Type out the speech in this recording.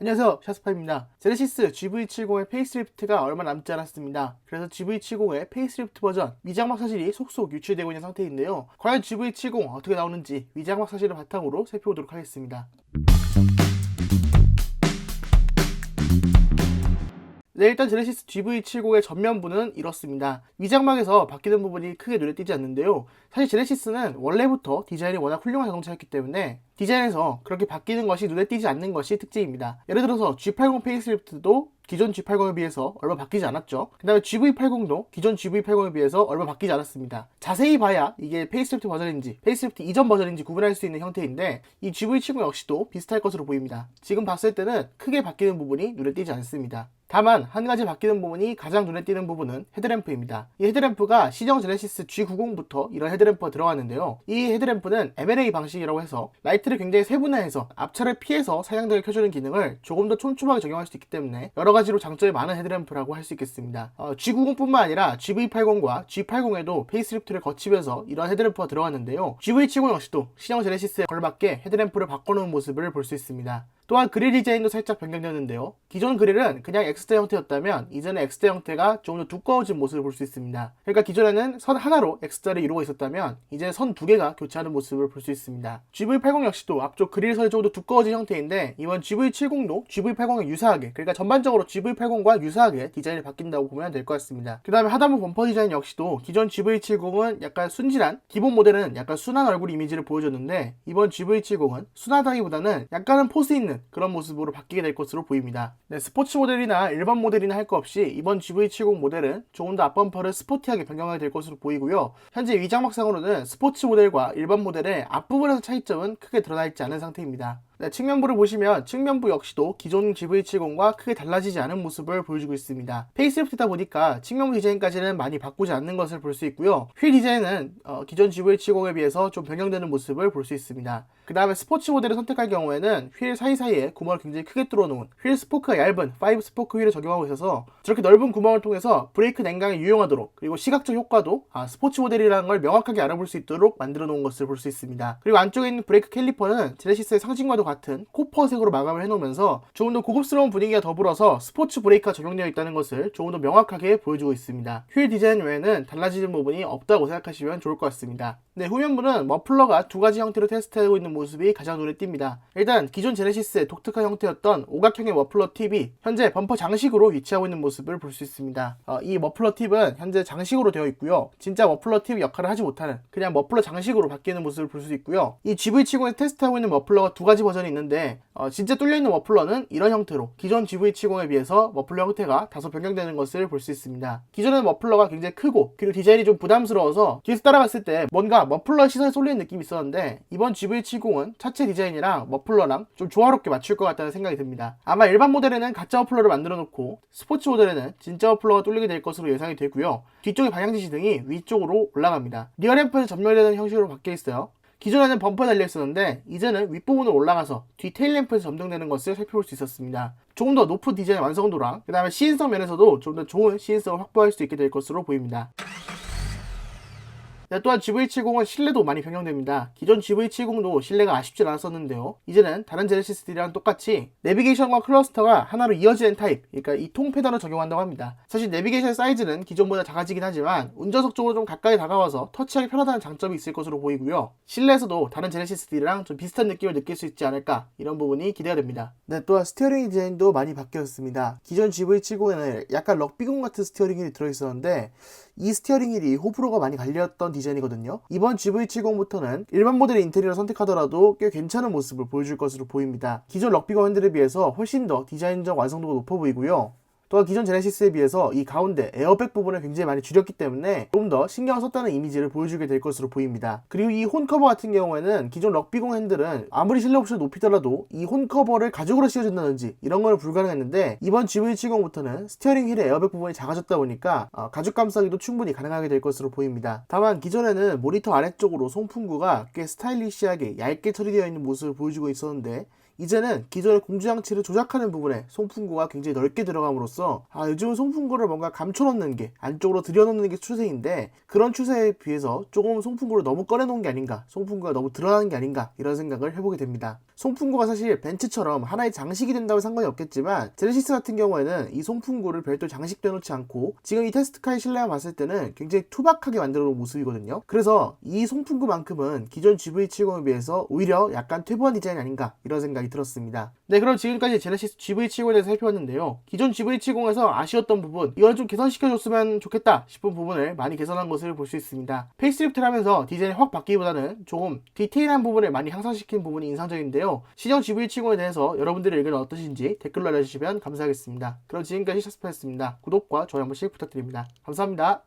안녕하세요, 샤스파입니다. 제네시스 GV70의 페이스리프트가 얼마 남지 않았습니다. 그래서 GV70의 페이스리프트 버전 위장막 사실이 속속 유출되고 있는 상태인데요. 과연 GV70 어떻게 나오는지 위장막 사실을 바탕으로 살펴보도록 하겠습니다. 네, 일단 제네시스 GV70의 전면부는 이렇습니다. 위장막에서 바뀌는 부분이 크게 눈에 띄지 않는데요. 사실 제네시스는 원래부터 디자인이 워낙 훌륭한 자동차였기 때문에 디자인에서 그렇게 바뀌는 것이 눈에 띄지 않는 것이 특징입니다. 예를 들어서 G80 페이스리프트도 기존 G80에 비해서 얼마 바뀌지 않았죠. 그 다음에 GV80도 기존 GV80에 비해서 얼마 바뀌지 않았습니다. 자세히 봐야 이게 페이스리프트 버전인지 페이스리프트 이전 버전인지 구분할 수 있는 형태인데 이 GV70 역시도 비슷할 것으로 보입니다. 지금 봤을 때는 크게 바뀌는 부분이 눈에 띄지 않습니다. 다만 한 가지 바뀌는 부분이 가장 눈에 띄는 부분은 헤드램프입니다. 이 헤드램프가 시정 제네시스 G90부터 이런 헤드램프가 들어갔는데요. 이 헤드램프는 M&A 방식이라고 해서 라이트를 굉장히 세분화해서 앞차를 피해서 사양등을 켜주는 기능을 조금 더 촘촘하게 적용할 수 있기 때문에 여러 가지로 장점이 많은 헤드램프라고 할 수 있겠습니다. G90뿐만 아니라 GV80과 G80에도 페이스리프트를 거치면서 이런 헤드램프가 들어갔는데요. GV70 역시도 시정 제네시스에 걸맞게 헤드램프를 바꿔놓은 모습을 볼 수 있습니다. 또한 그릴 디자인도 살짝 변경되는데요. 기존 그릴은 그냥 X자 형태였다면 이제는 X자 형태가 조금 더 두꺼워진 모습을 볼 수 있습니다. 그러니까 기존에는 선 하나로 X자를 이루고 있었다면 이제 선 두 개가 교체하는 모습을 볼 수 있습니다. GV80 역시도 앞쪽 그릴선이 조금 더 두꺼워진 형태인데 이번 GV70도 GV80에 유사하게, 그러니까 전반적으로 GV80과 유사하게 디자인이 바뀐다고 보면 될 것 같습니다. 그 다음에 하단부 범퍼 디자인 역시도 기존 GV70은 약간 순진한, 기본 모델은 약간 순한 얼굴 이미지를 보여줬는데 이번 GV70은 순하다기보다는 약간은 포스 있는 그런 모습으로 바뀌게 될 것으로 보입니다. 네, 스포츠 모델이나 일반 모델이나 할 거 없이 이번 GV70 모델은 조금 더 앞범퍼를 스포티하게 변경하게 될 것으로 보이고요. 현재 위장막상으로는 스포츠 모델과 일반 모델의 앞부분에서 차이점은 크게 드러나 있지 않은 상태입니다. 네, 측면부를 보시면 측면부 역시도 기존 GV70과 크게 달라지지 않은 모습을 보여주고 있습니다. 페이스리프트다 보니까 측면부 디자인까지는 많이 바꾸지 않는 것을 볼 수 있고요. 휠 디자인은 기존 GV70에 비해서 좀 변경되는 모습을 볼 수 있습니다. 그 다음에 스포츠 모델을 선택할 경우에는 휠 사이사이에 구멍을 굉장히 크게 뚫어놓은 휠 스포크가 얇은 5 스포크 휠을 적용하고 있어서 저렇게 넓은 구멍을 통해서 브레이크 냉각에 유용하도록, 그리고 시각적 효과도 스포츠 모델이라는 걸 명확하게 알아볼 수 있도록 만들어 놓은 것을 볼 수 있습니다. 그리고 안쪽에 있는 브레이크 캘리퍼는 제네시스의 상징과도 같은 코퍼색으로 마감을 해놓으면서 조금 더 고급스러운 분위기와 더불어서 스포츠 브레이크가 적용되어 있다는 것을 조금 더 명확하게 보여주고 있습니다. 휠 디자인 외에는 달라지는 부분이 없다고 생각하시면 좋을 것 같습니다. 네, 후면부는 머플러가 두 가지 형태로 테스트하고 있는 모습이 가장 눈에 띕니다. 일단 기존 제네시스의 독특한 형태였던 오각형의 머플러 팁이 현재 범퍼 장식으로 위치하고 있는 모습을 볼 수 있습니다. 이 머플러 팁은 현재 장식으로 되어 있고요. 진짜 머플러 팁 역할을 하지 못하는 그냥 머플러 장식으로 바뀌는 모습을 볼 수 있고요. 이 GV70에서 테스트하고 있는 머플러가 두 가지 버전이 있는데 진짜 뚫려있는 머플러는 이런 형태로 기존 GV70에 비해서 머플러 형태가 다소 변경되는 것을 볼 수 있습니다. 기존에는 머플러가 굉장히 크고 그리고 디자인이 좀 부담스러워서 뒤에서 따라갔을 때 뭔가 머플러 시선에 쏠리는 느낌이 있었는데 이번 GV70은 차체 디자인이랑 머플러랑 좀 조화롭게 맞출 것 같다는 생각이 듭니다. 아마 일반 모델에는 가짜 머플러를 만들어 놓고 스포츠 모델에는 진짜 머플러가 뚫리게 될 것으로 예상이 되고요. 뒤쪽의 방향지시등이 위쪽으로 올라갑니다. 리어램프에서 전멸되는 형식으로 바뀌어 있어요. 기존에는 범퍼에 달려있었는데 이제는 윗부분으로 올라가서 뒤 테일램프에서 점등되는 것을 살펴볼 수 있었습니다. 조금 더 높은 디자인 완성도랑 그 다음에 시인성 면에서도 좀 더 좋은 시인성을 확보할 수 있게 될 것으로 보입니다. 또한 GV70은 실내도 많이 변경됩니다. 기존 GV70도 실내가 아쉽진 않았었는데요. 이제는 다른 제네시스들이랑 똑같이 내비게이션과 클러스터가 하나로 이어지는 타입, 그러니까 이 통 패널을 적용한다고 합니다. 사실 내비게이션 사이즈는 기존보다 작아지긴 하지만 운전석 쪽으로 좀 가까이 다가와서 터치하기 편하다는 장점이 있을 것으로 보이고요. 실내에서도 다른 제네시스들이랑 좀 비슷한 느낌을 느낄 수 있지 않을까, 이런 부분이 기대가 됩니다. 네, 또한 스티어링 디자인도 많이 바뀌었습니다. 기존 GV70에는 약간 럭비공 같은 스티어링 휠이 들어있었는데 이 스티어링 휠이 호불호가 많이 갈렸던 디자인이거든요. 이번 GV70부터는 일반 모델의 인테리어를 선택하더라도 꽤 괜찮은 모습을 보여줄 것으로 보입니다. 기존 럭비공 핸들에 비해서 훨씬 더 디자인적 완성도가 높아 보이고요. 또한 기존 제네시스에 비해서 이 가운데 에어백 부분을 굉장히 많이 줄였기 때문에 좀 더 신경을 썼다는 이미지를 보여주게 될 것으로 보입니다. 그리고 이 홈커버 같은 경우에는 기존 럭비공 핸들은 아무리 실내 옵션을 높이더라도 이 홈커버를 가죽으로 씌워준다든지 이런 거는 불가능했는데 이번 GV70부터는 스티어링 휠의 에어백 부분이 작아졌다 보니까 가죽 감싸기도 충분히 가능하게 될 것으로 보입니다. 다만 기존에는 모니터 아래쪽으로 송풍구가 꽤 스타일리시하게 얇게 처리되어 있는 모습을 보여주고 있었는데 이제는 기존의 공조장치를 조작하는 부분에 송풍구가 굉장히 넓게 들어감으로써 요즘은 송풍구를 뭔가 감춰놓는 게, 안쪽으로 들여놓는 게 추세인데, 그런 추세에 비해서 조금 송풍구를 너무 꺼내놓은 게 아닌가, 송풍구가 너무 드러나는 게 아닌가, 이런 생각을 해보게 됩니다. 송풍구가 사실 벤츠처럼 하나의 장식이 된다고 상관이 없겠지만, 제네시스 같은 경우에는 이 송풍구를 별도로 장식돼 놓지 않고 지금 이 테스트카의 실내만 봤을 때는 굉장히 투박하게 만들어 놓은 모습이거든요. 그래서 이 송풍구만큼은 기존 GV70에 비해서 오히려 약간 퇴보한 디자인이 아닌가, 이런 생각이 들었습니다. 네, 그럼 지금까지 제네시스 GV70에 대해서 살펴봤는데요. 기존 GV70에서 아쉬웠던 부분, 이걸 좀 개선시켜줬으면 좋겠다 싶은 부분을 많이 개선한 것을 볼 수 있습니다. 페이스리프트를 하면서 디자인이 확 바뀌기보다는 조금 디테일한 부분을 많이 향상시킨 부분이 인상적인데요. 시정 GV70에 대해서 여러분들의 의견은 어떠신지 댓글로 알려주시면 감사하겠습니다. 그럼 지금까지 샤스파였습니다. 구독과 좋아요 한 번씩 부탁드립니다. 감사합니다.